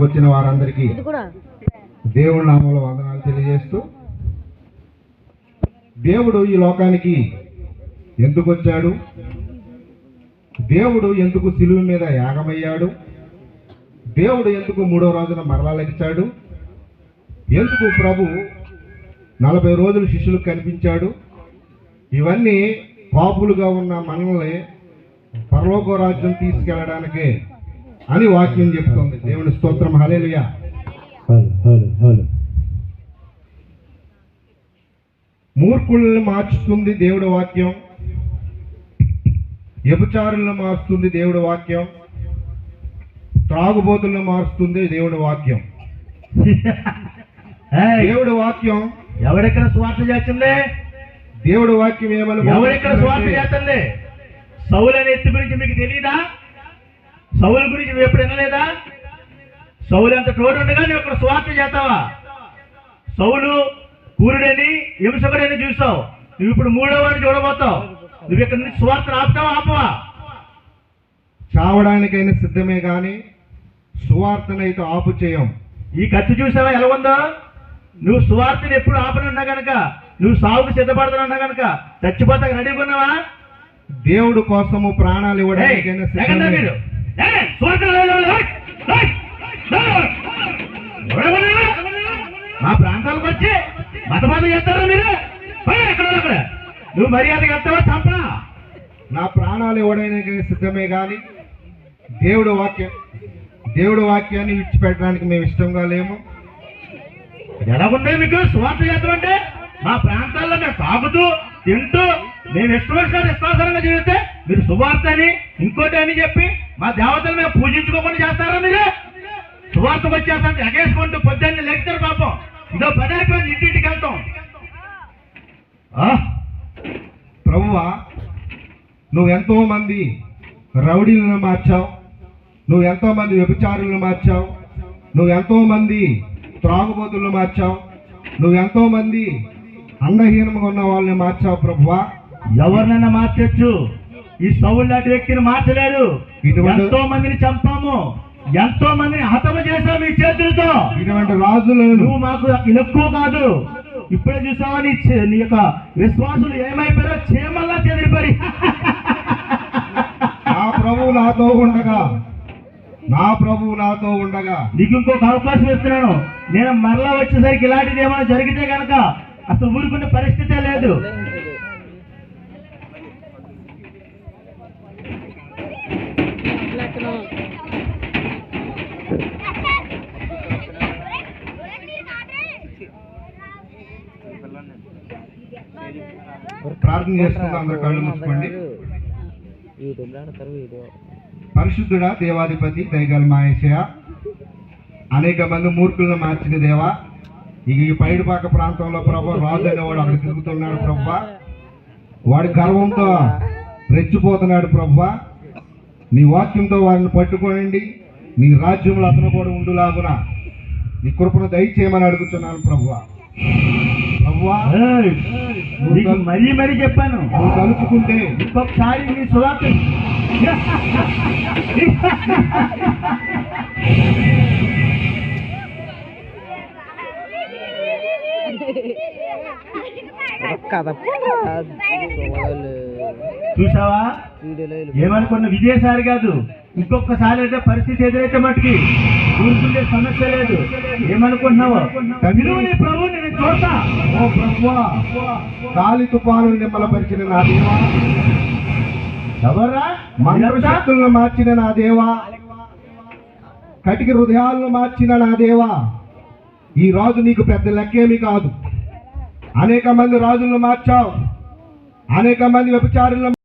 వచ్చిన వారందరికీ దేవుడి నామంలో వందనాలు తెలియజేస్తూ, దేవుడు ఈ లోకానికి ఎందుకు వచ్చాడు, దేవుడు ఎందుకు సిలువ మీద యాగమయ్యాడు, దేవుడు ఎందుకు 3వ రోజున మరలా లెగిచాడు, ఎందుకు ప్రభు 40 రోజులు శిష్యులకు కనిపించాడు, ఇవన్నీ పాపులుగా ఉన్న మనల్ని పరలోక రాజ్యం తీసుకెళ్ళడానికే అని వాక్యం చెప్తోంది. దేవుని స్తోత్రం, హల్లెలూయా. మూర్ఖులను మార్చుతుంది దేవుడి వాక్యం, వ్యభిచారులను మారుస్తుంది దేవుడి వాక్యం, త్రాగుబోతులను మారుస్తుంది దేవుడి వాక్యం. దేవుడి వాక్యం ఎవడెక్కడ స్వార్థ చేస్తుంది? దేవుడి వాక్యం ఏమని ఎవడెక్కడ స్వార్థ చేస్తుంది? సౌలు అనే ఎత్తు గురించి మీకు తెలియదా? సౌలు గురించి నువ్వు ఎప్పుడు వినలేదా? సౌలు అంత తోడు ఉండగా నువ్వు ఇక్కడ స్వార్థ చేస్తావా? సౌలు పూరుడని హింసకుడని చూసావు, నువ్వు ఇప్పుడు 3వ వాడిని చూడబోతావు. నువ్వు ఇక్కడ నుంచి స్వార్థ ఆపుతావా ఆపవా? చావడానికైనా సిద్ధమే కానీ సువార్తనైతే ఆపు చేయం. ఈ కత్తి చూసావా ఎలా ఉందో? నువ్వు సువార్తను ఎప్పుడు ఆపనున్నా కనుక, నువ్వు సాగుకు సిద్ధపడుతున్నా కనుక చచ్చిపోతాక రెడీగా ఉన్నావా? దేవుడు కోసము ప్రాణాలు ఇవ్వడానికైనా మా ప్రాంతాలకు వచ్చి మతబాధ చేస్తారా మీరు? అక్కడ నువ్వు మర్యాదగా వస్తావా? చంపనా? నా ప్రాణాలు ఇవ్వడానికి సిద్ధమే కానీ దేవుడు వాక్యాన్ని విడిచిపెట్టడానికి మేము ఇష్టంగా లేము. ఎలా ఉన్నాయి మీకు స్వార్థ చేద్దాం అంటే? మా ప్రాంతాల్లో మేము తాగుతూ తింటూ మేము ఇష్టానుసారంగా జీవిస్తే మీరు సువార్త అని ఇంకోటి అని చెప్పి మా దేవతలు మేము పూజించుకోకుండా చేస్తారా? మీరు సువార్తకు వచ్చేస్తాం ఎగేసుకుంటూ పొద్దున్నే లెక్చర్ పాపం ఇదో 10 అయిపోయింది, ఇంటింటికి వెళ్తాం. ప్రభువా, నువ్వెంతో మంది రౌడీలను మార్చావు, నువ్వెంతో మంది వ్యభిచారులను మార్చావు, నువ్వెంతో మంది త్రాగుబోతులను మార్చావు, నువ్వెంతో మంది అండహీనంగా ఉన్న వాళ్ళని మార్చావు. ప్రభువా, ఎవరినైనా మార్చొచ్చు, ఈ సౌలు లాంటి వ్యక్తిని మార్చలేరు. ఎంతో మందిని చంపాము, ఎంతో మందిని హతము చేశాము ఈ చేతులతో. ఇటువంటి రాజులను నువ్వు మాకు ఎక్కువ కాదు. ఇప్పుడే చూసావా నీ యొక్క విశ్వాసులు ఏమైపోయారో? చేమల్లా చెదిరిపడి. నా ప్రభువు నాతో ఉండగా నీకు ఇంకొక అవకాశం ఇస్తున్నాను. నేను మరలా వచ్చేసరికి ఇలాంటిది ఏమైనా జరిగితే కనుక అసలు ఊరుకునే పరిస్థితే లేదు. ప్రార్థన చేసుకుంటూ అందరూ కళ్ళు మూసుకోండి. పరిశుద్ధుడా, దేవాధిపతి, దయగల మా యేసయ్య, అనేక మంది మూర్ఖులను మార్చిన దేవా, ఇక ఈ పైడిపాక ప్రాంతంలో ప్రభు రాజు అనేవాడు అక్కడ తిరుగుతున్నాడు. ప్రభు వాడి గర్వంతో రెచ్చిపోతున్నాడు. ప్రభు నీ వాక్యంతో వారిని పట్టుకోనండి, నీ రాజ్యంలో అతను కూడా ఉండులాగున నీ కృపను దయచేయమని అడుగుతున్నాను. ప్రభువా మరీ చెప్పాను, నువ్వు తలుచుకుంటే ఇంకొకసారి నీ సువార్త చూసావా? ఏమనుకున్న విజయసారి కాదు, ఇంకొకసారి అయితే పరిస్థితి ఎదురైతే మట్టుకి ఊరుకుంటే సమస్య లేదు. ఏమనుకుంటున్నావు? ప్రభు నేను చూస్తా. ఓ ప్రభువా, గాలి తుఫాను నిమ్మలపరిచిన నా దేవా, ఎవరా మంత్రశక్తులను మార్చిన నా దేవా, కటిక హృదయాలను మార్చిన నా దేవా, ఈ రాజు నీకు పెద్ద లెక్కేమీ కాదు. అనేక మంది రాజులను మార్చావు, అనేక మంది వ్యభిచారులను